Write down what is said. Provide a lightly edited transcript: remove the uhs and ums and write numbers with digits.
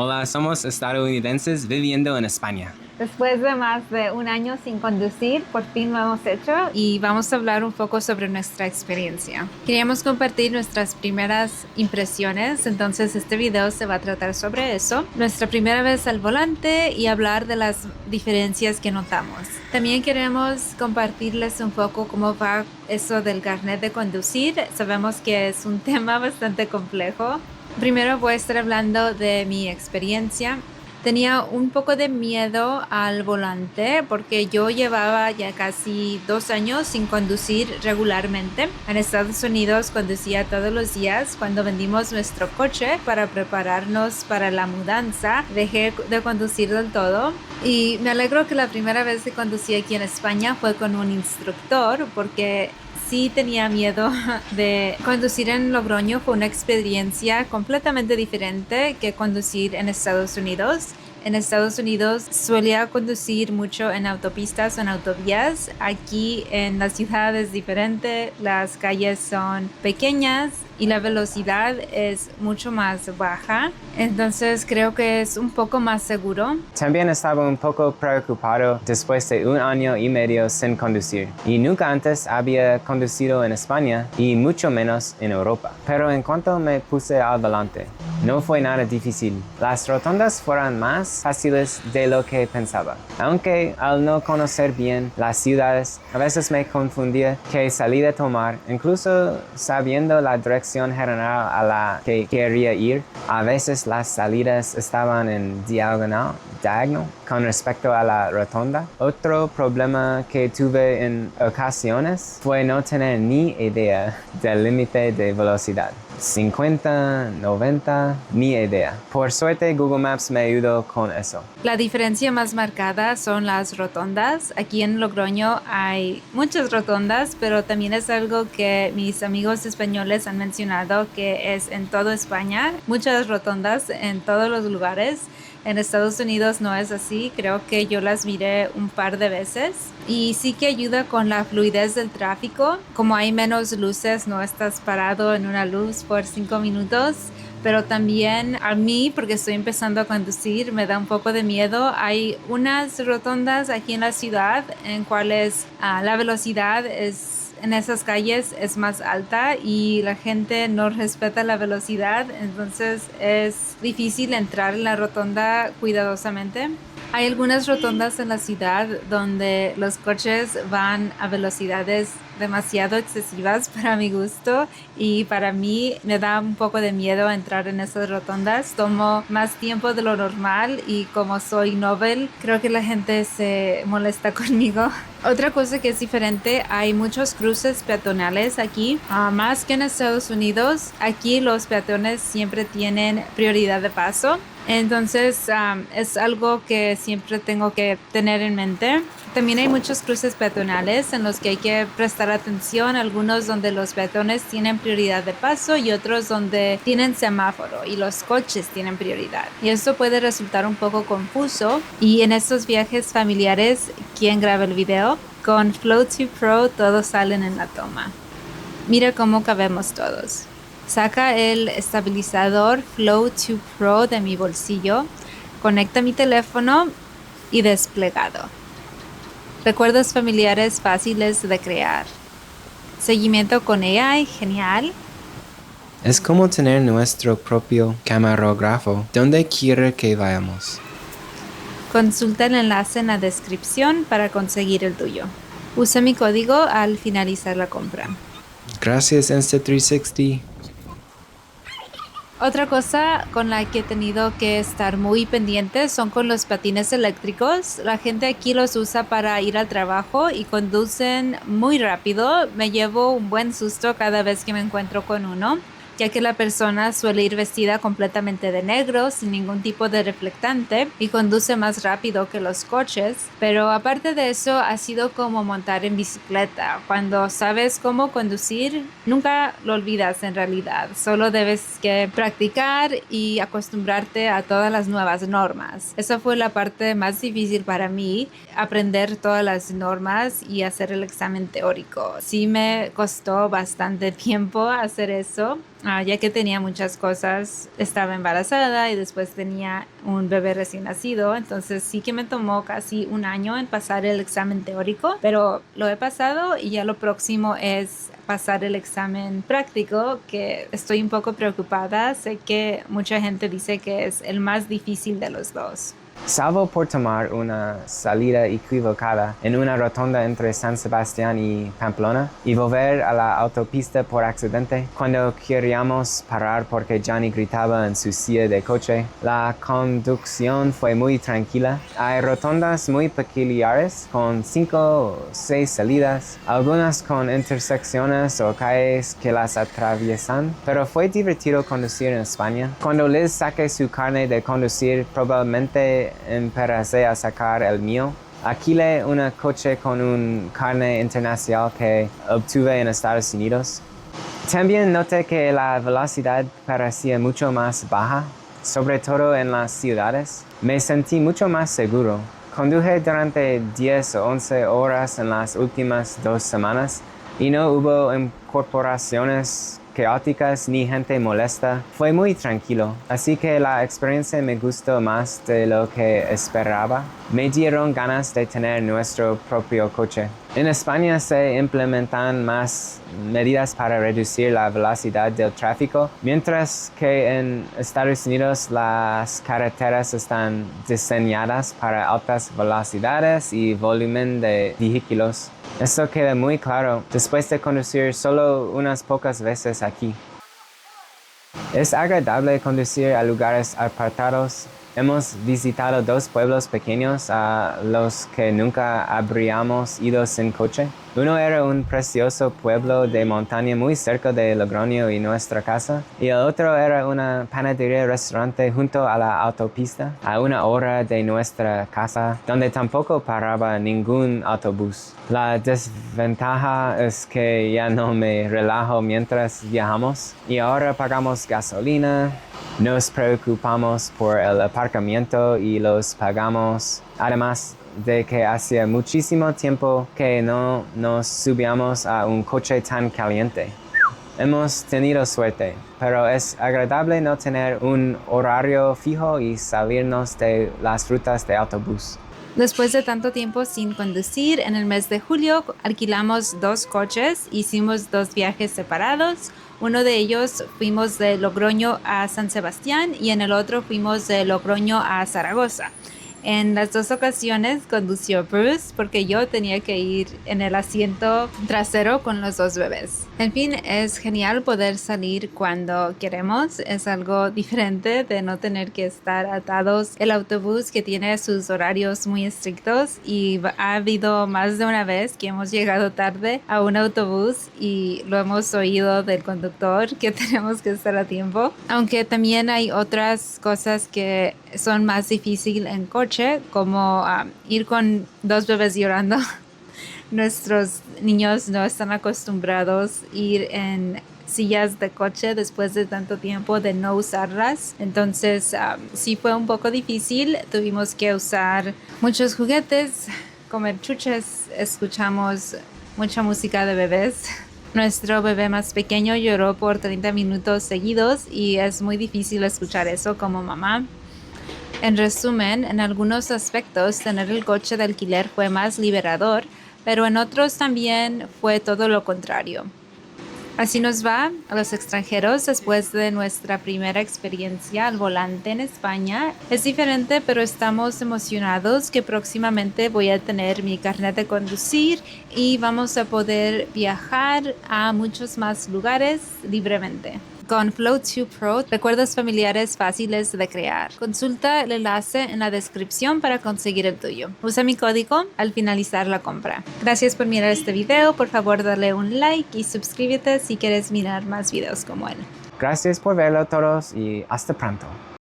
Hola, somos estadounidenses viviendo en España. Después de más de un año sin conducir, por fin lo hemos hecho y vamos a hablar un poco sobre nuestra experiencia. Queríamos compartir nuestras primeras impresiones, entonces este video se va a tratar sobre eso, nuestra primera vez al volante y hablar de las diferencias que notamos. También queremos compartirles un poco cómo va eso del carnet de conducir. Sabemos que es un tema bastante complejo. Primero voy a estar hablando de mi experiencia. Tenía un poco de miedo al volante porque yo llevaba ya casi 2 años sin conducir regularmente. En Estados Unidos conducía todos los días. Cuando vendimos nuestro coche para prepararnos para la mudanza, dejé de conducir del todo. Y me alegro que la primera vez que conducí aquí en España fue con un instructor porque sí tenía miedo de conducir en Logroño. Fue una experiencia completamente diferente que conducir en Estados Unidos. En Estados Unidos solía conducir mucho en autopistas o en autovías. Aquí en la ciudad es diferente, las calles son pequeñas y la velocidad es mucho más baja. Entonces creo que es un poco más seguro. También estaba un poco preocupado después de 1 año y medio sin conducir. Y nunca antes había conducido en España y mucho menos en Europa. Pero en cuanto me puse al volante, no fue nada difícil. Las rotondas fueron más fáciles de lo que pensaba. Aunque al no conocer bien las ciudades, a veces me confundía qué salida tomar, incluso sabiendo la dirección general a la que quería ir. A veces las salidas estaban en diagonal con respecto a la rotonda. Otro problema que tuve en ocasiones fue no tener ni idea del límite de velocidad. 50, 90, ni idea. Por suerte Google Maps me ayudó con eso. La diferencia más marcada son las rotondas. Aquí en Logroño hay muchas rotondas, pero también es algo que mis amigos españoles han mencionado que es en toda España. Muchas rotondas en todos los lugares. En Estados Unidos no es así, creo que yo las miré un par de veces y sí que ayuda con la fluidez del tráfico. Como hay menos luces, no estás parado en una luz por 5 minutos. Pero también a mí, porque estoy empezando a conducir, me da un poco de miedo. Hay unas rotondas aquí en la ciudad en cuales la velocidad en esas calles es más alta y la gente no respeta la velocidad, entonces es difícil entrar en la rotonda cuidadosamente. Hay algunas rotondas en la ciudad donde los coches van a velocidades demasiado excesivas para mi gusto y para mí me da un poco de miedo entrar en esas rotondas. Tomo más tiempo de lo normal y como soy novel, creo que la gente se molesta conmigo. Otra cosa que es diferente, hay muchos cruces peatonales aquí, más que en Estados Unidos. Aquí los peatones siempre tienen prioridad de paso. Entonces es algo que siempre tengo que tener en mente. También hay muchos cruces peatonales en los que hay que prestar atención, algunos donde los peatones tienen prioridad de paso y otros donde tienen semáforo y los coches tienen prioridad. Y esto puede resultar un poco confuso y en estos viajes familiares, ¿quién graba el video? Con Flow 2 Pro todos salen en la toma. Mira cómo cabemos todos. Saca el estabilizador Flow 2 Pro de mi bolsillo, conecta mi teléfono y desplegado. Recuerdos familiares fáciles de crear. Seguimiento con AI, genial. Es como tener nuestro propio camarógrafo donde quiera que vayamos. Consulta el enlace en la descripción para conseguir el tuyo. Usa mi código al finalizar la compra. Gracias Insta360. Otra cosa con la que he tenido que estar muy pendiente son con los patines eléctricos. La gente aquí los usa para ir al trabajo y conducen muy rápido. Me llevo un buen susto cada vez que me encuentro con uno, ya que la persona suele ir vestida completamente de negro, sin ningún tipo de reflectante, y conduce más rápido que los coches. Pero aparte de eso, ha sido como montar en bicicleta. Cuando sabes cómo conducir, nunca lo olvidas en realidad. Solo debes que practicar y acostumbrarte a todas las nuevas normas. Esa fue la parte más difícil para mí, aprender todas las normas y hacer el examen teórico. Sí me costó bastante tiempo hacer eso. ya que tenía muchas cosas, estaba embarazada y después tenía un bebé recién nacido, entonces sí que me tomó casi un año en pasar el examen teórico, pero lo he pasado y ya lo próximo es pasar el examen práctico, que estoy un poco preocupada. Sé que mucha gente dice que es el más difícil de los dos. Salvo por tomar una salida equivocada en una rotonda entre San Sebastián y Pamplona y volver a la autopista por accidente, cuando queríamos parar porque Johnny gritaba en su silla de coche, la conducción fue muy tranquila. Hay rotondas muy peculiares con 5 o 6 salidas, algunas con intersecciones o calles que las atraviesan, pero fue divertido conducir en España. Cuando Liz saque su carnet de conducir, probablemente empecé a sacar el mío. Alquilé un coche con un carnet internacional que obtuve en Estados Unidos. También noté que la velocidad parecía mucho más baja, sobre todo en las ciudades. Me sentí mucho más seguro. Conduje durante 10 o 11 horas en las últimas 2 semanas y no hubo incorporaciones caóticas ni gente molesta. Fue muy tranquilo, así que la experiencia me gustó más de lo que esperaba. Me dieron ganas de tener nuestro propio coche. En España se implementan más medidas para reducir la velocidad del tráfico, mientras que en Estados Unidos las carreteras están diseñadas para altas velocidades y volumen de vehículos. Eso queda muy claro después de conducir solo unas pocas veces aquí. Es agradable conducir a lugares apartados. Hemos visitado 2 pueblos pequeños a los que nunca habríamos ido sin coche. Uno era un precioso pueblo de montaña muy cerca de Logroño y nuestra casa, y el otro era una panadería-restaurante junto a la autopista, a 1 hora de nuestra casa, donde tampoco paraba ningún autobús. La desventaja es que ya no me relajo mientras viajamos, y ahora pagamos gasolina. Nos preocupamos por el aparcamiento y los pagamos. Además de que hacía muchísimo tiempo que no nos subíamos a un coche tan caliente. Hemos tenido suerte, pero es agradable no tener un horario fijo y salirnos de las rutas de autobús. Después de tanto tiempo sin conducir, en el mes de julio alquilamos 2 coches, hicimos 2 viajes separados. Uno de ellos fuimos de Logroño a San Sebastián y en el otro fuimos de Logroño a Zaragoza. En las 2 ocasiones condució Bruce porque yo tenía que ir en el asiento trasero con los 2 bebés. En fin, es genial poder salir cuando queremos. Es algo diferente de no tener que estar atados. El autobús que tiene sus horarios muy estrictos y ha habido más de una vez que hemos llegado tarde a un autobús y lo hemos oído del conductor que tenemos que estar a tiempo. Aunque también hay otras cosas que son más difíciles en coche, como ir con 2 bebés llorando. Nuestros niños no están acostumbrados a ir en sillas de coche después de tanto tiempo de no usarlas. Entonces sí fue un poco difícil. Tuvimos que usar muchos juguetes, comer chuches, escuchamos mucha música de bebés. Nuestro bebé más pequeño lloró por 30 minutos seguidos y es muy difícil escuchar eso como mamá. En resumen, en algunos aspectos tener el coche de alquiler fue más liberador, pero en otros también fue todo lo contrario. Así nos va a los extranjeros después de nuestra primera experiencia al volante en España. Es diferente, pero estamos emocionados que próximamente voy a tener mi carnet de conducir y vamos a poder viajar a muchos más lugares libremente. Con Flow2 Pro, recuerdos familiares fáciles de crear. Consulta el enlace en la descripción para conseguir el tuyo. Usa mi código al finalizar la compra. Gracias por mirar este video. Por favor, dale un like y suscríbete si quieres mirar más videos como él. Gracias por verlo todos y hasta pronto.